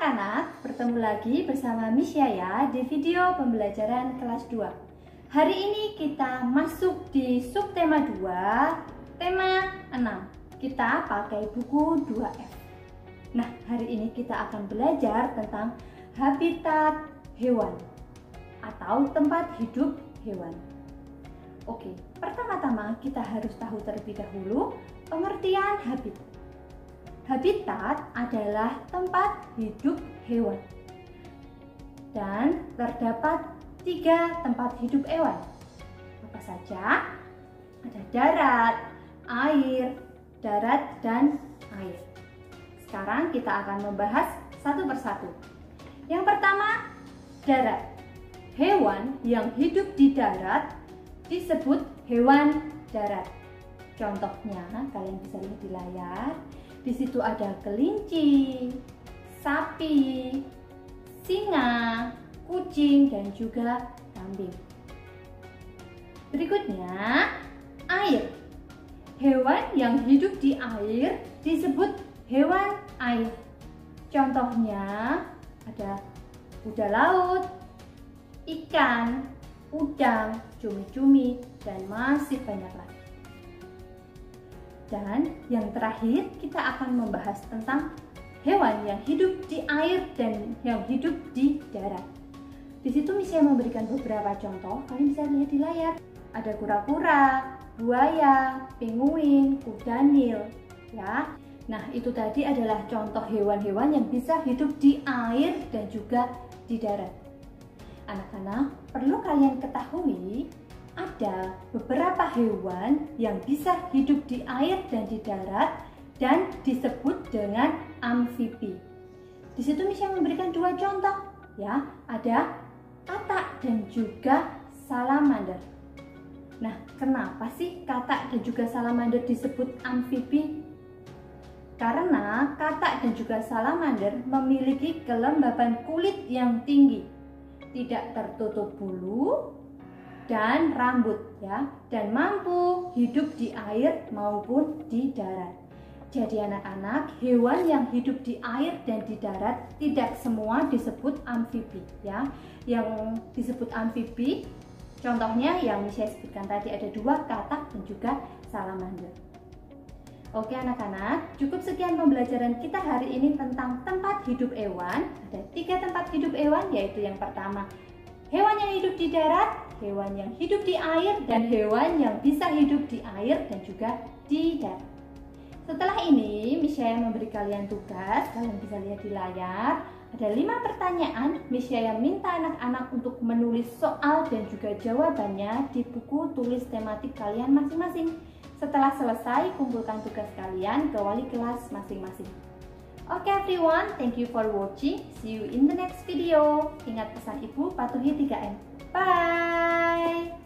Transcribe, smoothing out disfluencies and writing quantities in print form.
anak-anak, bertemu lagi bersama Miss Yaya di video pembelajaran kelas 2. Hari ini kita masuk di subtema 2, tema 6. Kita pakai buku 2F. Nah, hari ini kita akan belajar tentang habitat hewan atau tempat hidup hewan. Oke, pertama-tama kita harus tahu terlebih dahulu pengertian habitat. Habitat adalah tempat hidup hewan. Dan terdapat 3 tempat hidup hewan. Apa saja? Ada darat, air, darat, dan air. Sekarang kita akan membahas satu persatu. Yang pertama, darat. Hewan yang hidup di darat disebut hewan darat. Contohnya, kalian bisa lihat di layar. Di situ ada kelinci, sapi, singa, kucing, dan juga kambing. Berikutnya, air. Hewan yang hidup di air disebut hewan air. Contohnya ada kuda laut, ikan, udang, cumi-cumi, dan masih banyak lagi. Dan yang terakhir kita akan membahas tentang hewan yang hidup di air dan yang hidup di darat. Di situ Miss memberikan beberapa contoh, kalian bisa lihat di layar. Ada kura-kura, buaya, penguin, kuda nil, ya. Nah, itu tadi adalah contoh hewan-hewan yang bisa hidup di air dan juga di darat. Anak-anak, perlu kalian ketahui ada beberapa hewan yang bisa hidup di air dan di darat dan disebut dengan amfibi. Di situ Miss memberikan 2 contoh, ya. Ada katak dan juga salamander. Nah, kenapa sih katak dan juga salamander disebut amfibi? Karena katak dan juga salamander memiliki kelembaban kulit yang tinggi, tidak tertutup bulu dan rambut, ya, dan mampu hidup di air maupun di darat. Jadi anak-anak, hewan yang hidup di air dan di darat tidak semua disebut amfibi, ya. Yang disebut amfibi contohnya yang saya sebutkan tadi ada 2, katak dan juga salamander. Oke anak-anak, cukup sekian pembelajaran kita hari ini tentang tempat hidup hewan. Ada 3 tempat hidup hewan, yaitu yang pertama hewan yang hidup di darat, hewan yang hidup di air, dan hewan yang bisa hidup di air dan juga di darat. Setelah ini, Miss Yaya memberi kalian tugas, kalian bisa lihat di layar. Ada 5 pertanyaan, Miss Yaya minta anak-anak untuk menulis soal dan juga jawabannya di buku tulis tematik kalian masing-masing. Setelah selesai, kumpulkan tugas kalian ke wali kelas masing-masing. Okay everyone, thank you for watching. See you in the next video. Ingat pesan ibu, patuhi 3M. Bye!